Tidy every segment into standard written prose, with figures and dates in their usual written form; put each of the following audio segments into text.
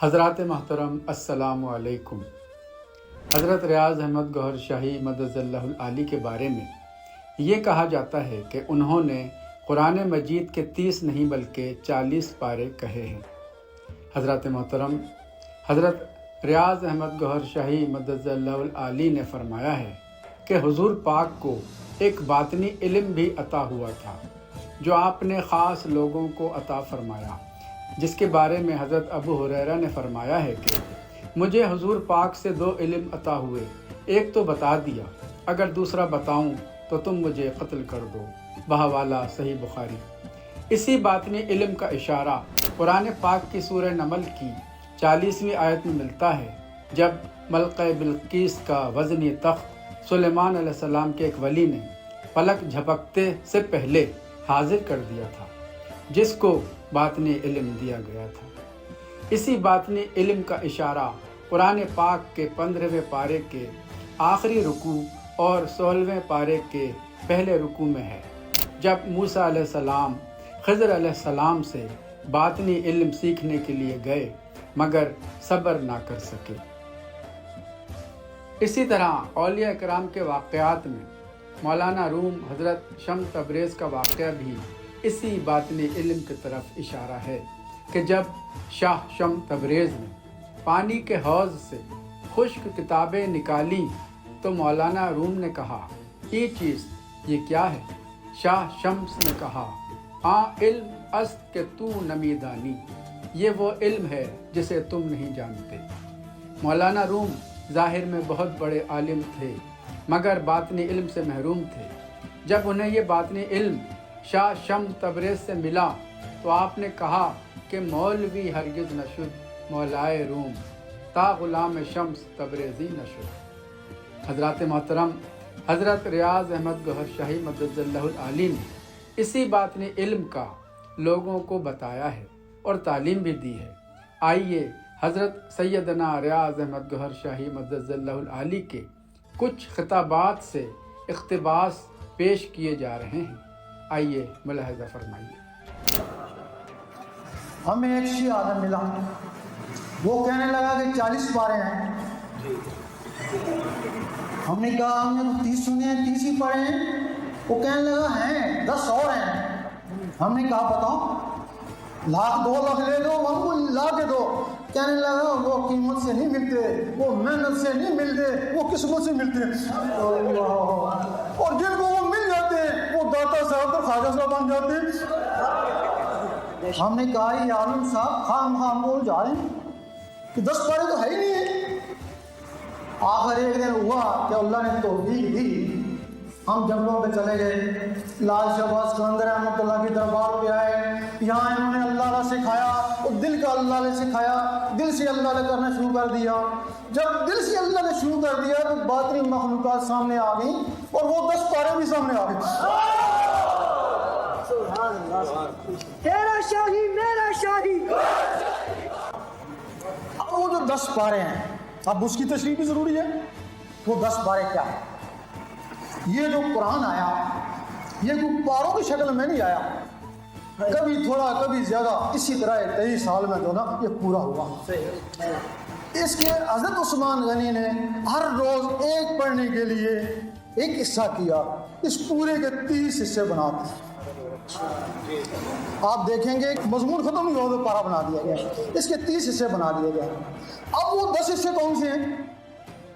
حضرات محترم السلام علیکم۔ حضرت ریاض احمد گوہر شاہی مدد اللہ العالی کے بارے میں یہ کہا جاتا ہے کہ انہوں نے قرآن مجید کے 30 نہیں بلکہ 40 پارے کہے ہیں۔ حضرت محترم حضرت ریاض احمد گوہر شاہی مدد اللہ العالی نے فرمایا ہے کہ حضور پاک کو ایک باطنی علم بھی عطا ہوا تھا جو آپ نے خاص لوگوں کو عطا فرمایا، جس کے بارے میں حضرت ابو ہریرہ نے فرمایا ہے کہ مجھے حضور پاک سے 2 علم عطا ہوئے، ایک تو بتا دیا، اگر دوسرا بتاؤں تو تم مجھے قتل کر دو، بحوالہ صحیح بخاری۔ اسی باطنی علم کا اشارہ قرآن پاک کی سورہ نمل کی 40ویں آیت میں ملتا ہے، جب ملکہ بلقیس کا وزنی تخت سلیمان علیہ السلام کے ایک ولی نے پلک جھپکتے سے پہلے حاضر کر دیا تھا، جس کو باطنی علم دیا گیا تھا۔ اسی باطنی علم کا اشارہ قرآن پاک کے 15ویں پارے کے آخری رکوع اور 16ویں پارے کے پہلے رکوع میں ہے، جب موسیٰ علیہ السلام خضر علیہ السلام سے باطنی علم سیکھنے کے لیے گئے مگر صبر نہ کر سکے۔ اسی طرح اولیاء کرام کے واقعات میں مولانا روم حضرت شمس تبریز کا واقعہ بھی اسی باطنی علم کی طرف اشارہ ہے کہ جب شاہ شمس تبریز نے پانی کے حوض سے خشک کتابیں نکالی تو مولانا روم نے کہا، یہ چیز یہ کیا ہے؟ شاہ شمس نے کہا، علم است کہ تو نمیدانی، یہ وہ علم ہے جسے تم نہیں جانتے۔ مولانا روم ظاہر میں بہت بڑے عالم تھے مگر باطنی علم سے محروم تھے۔ جب انہیں یہ باطنی علم شاہ شمس تبریز سے ملا تو آپ نے کہا کہ مولوی ہرگز نہ شد مولائے روم، تا غلام شمس تبریزی نہ شد۔ حضرات محترم حضرت ریاض احمد گوہر شاہی مدد اللہ العالی نے اسی باطنی علم کا لوگوں کو بتایا ہے اور تعلیم بھی دی ہے۔ آئیے حضرت سیدنا ریاض احمد گوہر شاہی مدد اللہ العالی کے کچھ خطابات سے اقتباس پیش کیے جا رہے ہیں، آئیے ملاحظہ فرمائیے۔ ہمیں ایک شیعہ آدم ملا، وہ کہنے لگا کہ 40 پارے ہیں۔ ہم نے کہا ہم نے 30 سنے ہیں، 30 ہی پڑھے ہیں۔ وہ کہنے لگا ہیں 10 اور ہیں۔ ہم نے کہا بتاؤ، 1,00,000 2,00,000 لے دو، ہم کو لا کے دو۔ کہنے لگا وہ قیمت سے نہیں ملتے، وہ محنت سے نہیں ملتے، وہ قسمت سے ملتے ہیں۔ اور جن کو وہ مل جاتے ہیں وہ داتا صاحب اور خواجہ صاحب بن جاتے ہیں۔ ہم نے کہا یہ عالم صاحب خام بول جا رہے ہیں کہ 10 پارے تو ہے ہی نہیں ہے۔ آخر ایک دن ہوا کہ اللہ نے توفیق دی، ہم جنگلوں پہ چلے گئے، لال شہباز قلندر رحمۃ اللہ کی دربار پہ آئے، یہاں انہوں نے اللہ نے سکھایا، اور دل کا اللہ نے سکھایا، دل سے اللہ نے کرنا شروع کر دیا۔ جب دل سے اللہ نے شروع کر دیا تو باطنی مخلوقات سامنے آ گئیں اور وہ 10 پارے بھی سامنے آ گئے۔ تیرا شاہی میرا شاہی۔ اب وہ جو 10 پارے ہیں، اب اس کی تشریح بھی ضروری ہے۔ وہ 10 پارے کیا ہیں؟ یہ جو قرآن آیا یہ کوئی پاروں کی شکل میں نہیں آیا، کبھی تھوڑا کبھی زیادہ، اسی طرح 23 سال میں جو نا یہ پورا ہوا۔ اس کے حضرت عثمان غنی نے ہر روز ایک پڑھنے کے لیے ایک حصہ کیا، اس پورے کے 30 حصے بنا دیے۔ آپ دیکھیں گے مضمون ختم نہیں ہو تو پارا بنا دیا گیا، اس کے 30 حصے بنا دیے گئے۔ اب وہ 10 حصے کون سے ہیں؟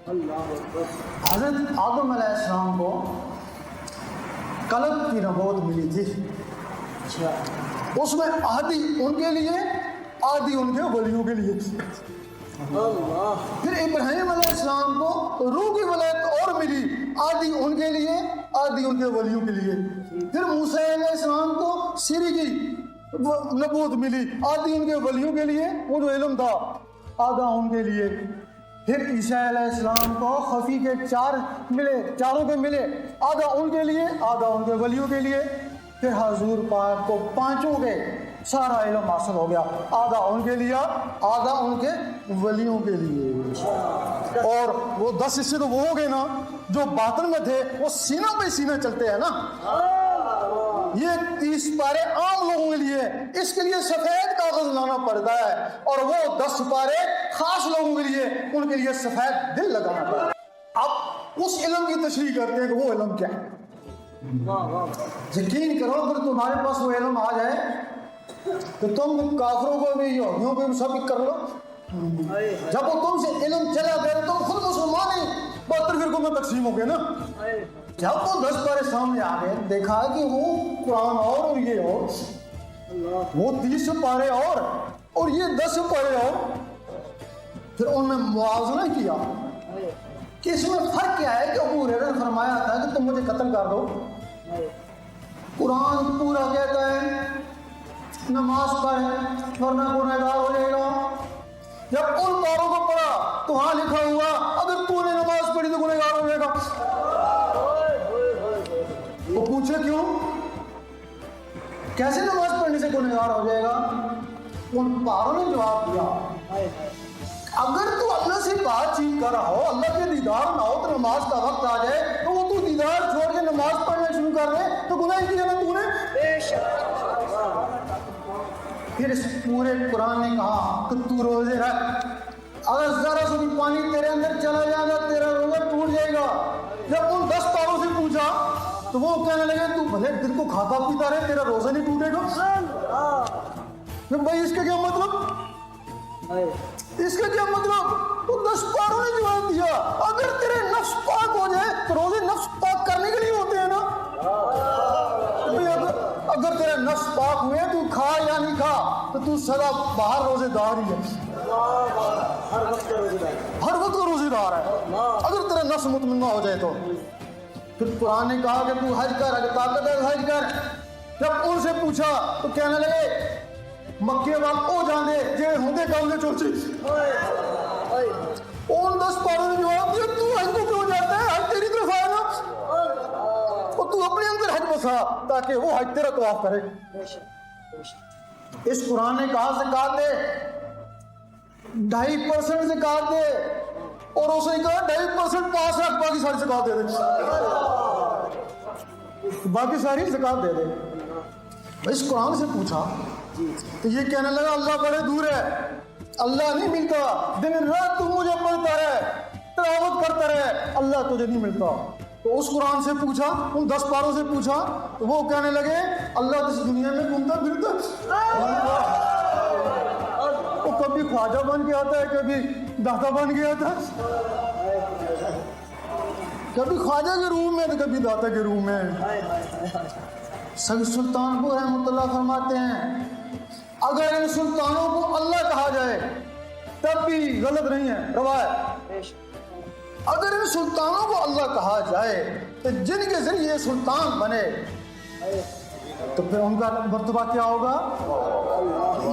حضرت آدم علیہ السلام کو قلم کی نبوت ملی تھی، اس میں آدھی ان کے لیے آدھی ان کے ولیوں کے لیے تھی۔ پھر ابراہیم علیہ السلام کو روح کی ولایت اور ملی، آدھی ان کے لیے آدھی ان کے ولیوں کے لیے۔ پھر موسیٰ علیہ السلام کو سری کی نبوت ملی، آدھی ان کے ولیوں کے لیے، وہ جو علم تھا، آدھا ان کے لیے۔ پھر عیسیٰ علیہ السلام کو خفی کے 4 ملے، چاروں کے ملے، آدھا ان کے لیے آدھا ان کے ولیوں کے لیے۔ پھر حضور پاک کو 5 کے سارا علم حاصل ہو گیا، آدھا ان کے لیے آدھا ان کے ولیوں کے لیے۔ اور وہ 10 حصے تو وہ ہو گئے نا جو باطن میں تھے، وہ سینوں پہ سینے چلتے ہیں نا۔ یہ 30 پارے عام لوگوں کے لیے، اس کے لیے سفید کاغذ لانا پڑتا ہے، اور وہ 10 پارے خاص لوگوں کے لیے، ان کے لیے سفید دل لگانا پڑتا ہے۔ اب اس علم کی تشریح کرتے ہیں کہ وہ علم کیا ہے۔ یقین کرو اگر تمہارے پاس وہ علم آ جائے تو تم کافروں کو بھی یہودیوں کو بھی سب کر لو۔ جب وہ تم سے علم چلا گیا تو خود مسلمان ہی 72 فرقوں میں تقسیم ہو گئے نا۔ جب وہ 10 پارے سامنے آ گئے، دیکھا کہ وہ قرآن اور یہ اور، وہ 30 پارے اور یہ 10 پارے اور، پھر ان میں موازنہ کیا کہ اس میں فرق کیا ہے کہ ابو ہریرہ نے فرمایا تھا کہ تم مجھے قتل کر دو، قرآن پورا کہتا ہے نماز پڑھ ورنہ گنہگار ہو جائے گا۔ جب ان پاروں کو پڑھا تو وہاں لکھا ہوا اگر تو نے نماز پڑھی تو گنہگار ہو جائے گا۔ وہ پوچھے کیوں، کیسے نماز پڑھنے سے گنہگار ہو جائے گا؟ ان پاروں نے جواب دیا اگر تو اللہ سے بات چیت کر رہا ہو، اللہ کے دیدار نہ ہو تو نماز کا وقت آ جائے تو وہ تو دیدار چھوڑ کے نماز پڑھنا شروع کر دے تو گناہ کیا نا تو نے۔ پھر اس پورے قرآن نے کہا کہ تو روزے رکھ، اگر ذرا سا بھی پانی تیرے اندر چلا جائے گا تیرا روزہ ٹوٹ جائے گا۔ جب ان 10 پاروں سے پوچھا تو وہ کہنے لگے تو بھلے دن کو کھاتا پیتا رہے تیرا روزہ نہیں ٹوٹے گا۔ بھائی اس کا کیا مطلب، اس کا کیا مطلب؟ تو 10 پاروں نے جواب دیا اگر تیرے نفس پاک ہو جائے تو روزے نفس پاک کرنے کے لیے ہوتے ہیں نا۔ اگر تیرے نفس پاک ہوئے تو کھا یا نہیں کھا تو تو سدا باہر روزے دار ہی ہے، ہر وقت کا روزے دار ہے اگر تیرا نفس مطمئنہ ہو جائے تو۔ پھر قرآن نے کہا کہ تو حج کر، اگر طاقت ہے حج کر۔ جب ان سے پوچھا تو کہنے لگے مکے والا او جاندے جے ہوندے کاملے چوچی۔ ان 10 پاروں نے جواب دیا تو حج کو کیوں جاتا ہے، حج تیری طرف آیا نا، اور تو اپنے اندر حج بسا تاکہ وہ حج تیرا طواف کرے۔ اس قرآن نے کہا زکات دے، 2.5% زکات دے، اور اسے کہا 2.5% پاس رکھ باقی ساری زکات دے دے، باقی ساری زکات دے دے۔ اس قرآن سے پوچھا تو یہ کہنے لگا اللہ بڑے دور ہے، اللہ نہیں ملتا، دن رات تو مجھے پڑھتا رہے تلاوت کرتا رہے، اللہ تجھے نہیں ملتا۔ تو اس قرآن سے پوچھا، ان 10 پاروں سے پوچھا تو وہ کہنے لگے اللہ اس دنیا میں گھومتا پھرتا، وہ کبھی خواجہ بن کے آتا ہے کبھی داتا بن کے آتا ہے، کبھی خواجہ کے روم میں تو کبھی داتا کے روم میں۔ سید سلطان پور رحمۃ اللہ فرماتے ہیں اگر ان سلطانوں کو اللہ کہا جائے تب بھی غلط نہیں ہے روایت، اگر ان سلطانوں کو اللہ کہا جائے تو جن کے ذریعے سلطان بنے تو پھر ان کا مرتبہ کیا ہوگا؟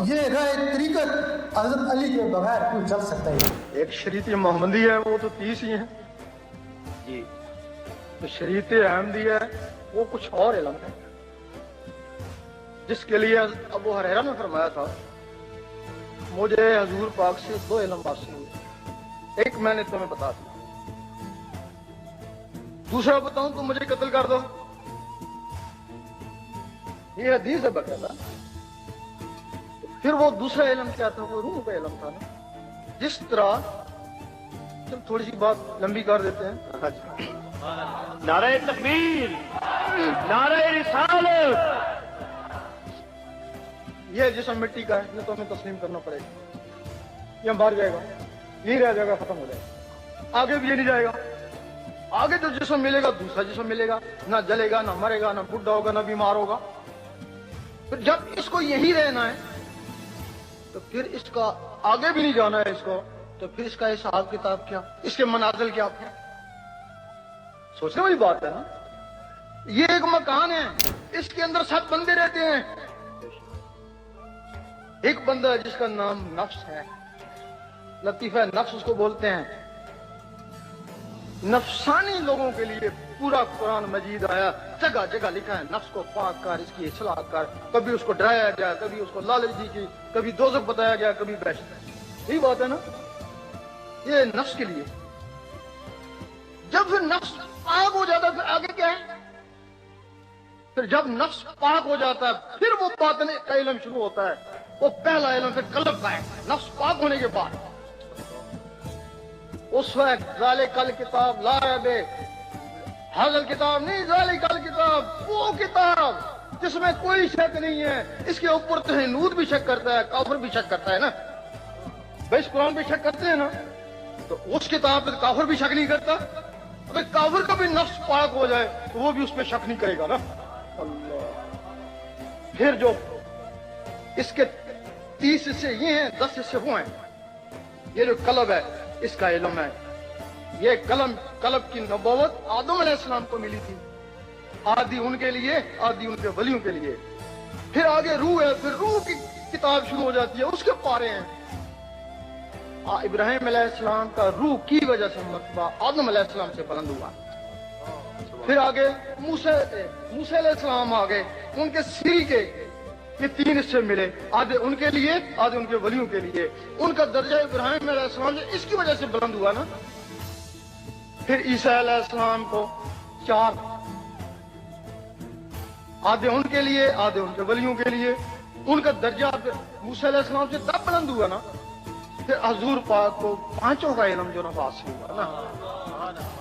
یہ راہ طریقت حضرت علی کے بغیر کوئی چل سکتا ہے؟ ایک شریعت محمدی ہے وہ تو 30 ہی ہیں جی، تو شریعت احمدی ہے وہ کچھ اور علم ہے، جس کے لیے ابو ہریرہ نے فرمایا تھا مجھے حضور پاک سے 2 علم حاصل ہوئے، ایک میں نے تمہیں بتا دیا، دوسرا بتاؤں تو مجھے قتل کر دو، یہ حدیث ہے باقاعدہ۔ پھر وہ دوسرا علم کیا تھا، وہ روح کا علم تھا نا، جس طرح چل تھوڑی سی بات لمبی کر دیتے ہیں۔ نعرہ تکبیر، نعرہ رسالت۔ یہ جسم مٹی کا ہے، تو ہمیں تسلیم کرنا پڑے گا، یہ ہم باہر جائے گا، نہیں رہ جائے گا، ختم ہو جائے گا، آگے بھی یہ نہیں جائے گا، آگے جو جسم ملے گا دوسرا جسم ملے گا، نہ جلے گا، نہ مرے گا، نہ بڈھا ہوگا، نہ بیمار ہوگا۔ پھر جب اس کو یہی رہنا ہے تو پھر اس کا آگے بھی نہیں جانا ہے اس کو، تو پھر اس کا حساب کتاب کیا، اس کے منازل کیا تھے؟ سوچنے والی بات ہے نا۔ یہ ایک مکان ہے، اس کے اندر سب بندے رہتے ہیں، ایک بندہ ہے جس کا نام نفس ہے، لطیفہ نفس اس کو بولتے ہیں۔ نفسانی لوگوں کے لیے پورا قرآن مجید آیا، جگہ جگہ لکھا ہے نفس کو پاک کر، اس کی اصلاح کر، کبھی اس کو ڈرایا گیا، کبھی اس کو لالچ دی گئی، کبھی دوزخ بتایا گیا، کبھی بہشت۔ یہی بات ہے نا، یہ نفس کے لیے۔ جب پھر نفس پاک ہو جاتا پھر آگے کیا ہے؟ پھر جب نفس پاک ہو جاتا ہے پھر وہ باطن کا علم شروع ہوتا ہے. وہ پہلا علم پھر قلب کا ہے. نفس پاک ہونے کے بعد اس وقت ذالک الکتاب لا ریب حاضر کتاب نہیں، ذالک الکتاب وہ کتاب جس میں کوئی شک نہیں ہے. اس کے اوپر تو نود بھی شک کرتا ہے، کافر بھی شک کرتا ہے نا. بھائی اس قرآن پہ شک کرتے ہیں نا، تو اس کتاب پہ کافر بھی شک نہیں کرتا. اگر کافر کا بھی نفس پاک ہو جائے تو وہ بھی اس پہ شک نہیں کرے گا نا. اللہ. پھر جو اس کے 30 حصے یہ ہیں، 10 حصے وہ ہیں. یہ جو قلب ہے اس کا علم ہے. یہ قلب کی نبوت آدم علیہ السلام کو ملی تھی، آدھی ان کے لیے آدھی ان کے ولیوں کے لیے. پھر آگے روح ہے، پھر روح کی کتاب شروع ہو جاتی ہے، اس کے پارے ہیں. ابراہیم علیہ السلام کا روح کی وجہ سے مرتبہ آدم علیہ السلام سے بلند ہوا. پھر آگے موسیٰ علیہ السلام آگے، ان کے سری کے یہ 3 حصے ملے، آدھے ان کے لیے آدھے ان کے ولیوں کے لیے. ان کا درجہ ابراہیم علیہ السلام سے اس کی وجہ سے بلند ہوا نا. پھر عیسیٰ علیہ السلام کو 4، آدھے ان کے لیے آدھے ان کے ولیوں کے لیے. ان کا درجہ موسیٰ علیہ السلام سے تب بلند ہوا نا. پھر حضور پاک کو 5 کا علم جو نا حاصل ہوا نا،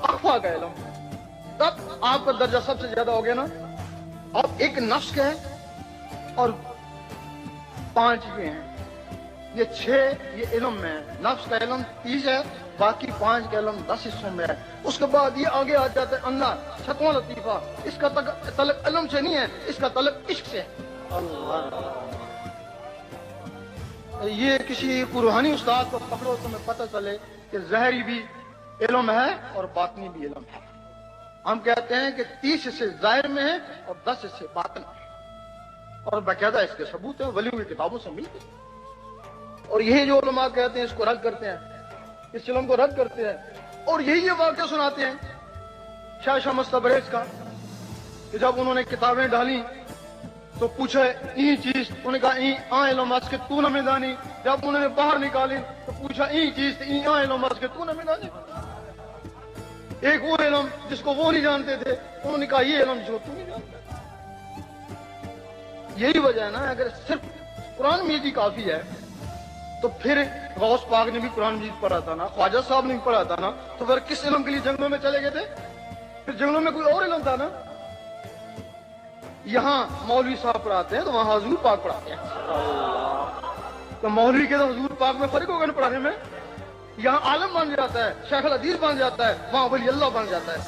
اخفا کا علم. تب آپ کا درجہ سب سے زیادہ ہو گیا نا. اب ایک نفس کا ہے اور 5 یہ ہیں. یہ 6 یہ علم میں ہے. نفس کا علم 30 ہے، باقی 5 کا علم 10 حصوں میں ہے. اس کے بعد یہ آگے آ جاتا ہے اندر 7واں لطیفہ. اس کا تعلق علم سے نہیں ہے، اس کا تعلق عشق سے ہے. اللہ. یہ کسی روحانی استاد کو پکڑو تو میں پتہ چلے کہ ظاہری بھی علم ہے اور باطنی بھی علم ہے. ہم کہتے ہیں کہ 30 حصے ظاہر میں ہیں اور 10 حصے باطن میں. اور باقاعدہ اس کے ثبوت ہیں، ولیوں کی کتابوں سے ملتے ہیں. اور یہی جو علماء کہتے ہیں اس کو رد کرتے ہیں، اس علم کو رد کرتے ہیں. اور یہی یہ واقعہ سناتے ہیں شاہ مستبریز کا کہ جب انہوں نے کتابیں ڈالی تو پوچھا این چیز، انہوں نے کہا این علم اس کے تو نہ میں دانی. جب انہوں نے باہر نکالی تو پوچھا این چیز این علم اس کے تو نہ میں دانی. ایک وہ علم جس کو وہ نہیں جانتے تھے، انہوں نے کہا یہ علم جو تو نہیں جانتا. یہی وجہ ہے نا، اگر صرف قرآن مجید ہی کافی ہے تو پھر غوث پاک نے بھی قرآن مجید پڑھا تھا نا، خواجہ صاحب نے بھی پڑھا تھا نا. تو پھر کس علم کے لیے جنگلوں میں چلے گئے تھے؟ پھر جنگلوں میں کوئی اور علم تھا نا. یہاں مولوی صاحب پڑھاتے ہیں تو وہاں حضور پاک پڑھاتے ہیں. تو مولوی کے تو حضور پاک میں فرق ہوگا نا پڑھانے میں. یہاں عالم بن جاتا ہے، شیخ الحدیث بن جاتا ہے، وہاں ولی اللہ بن جاتا ہے،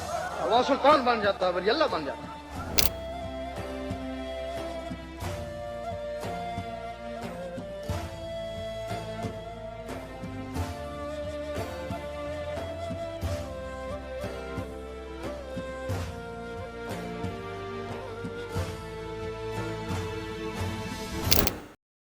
وہاں سلطان بن جاتا ہے، ولی اللہ بن جاتا ہے.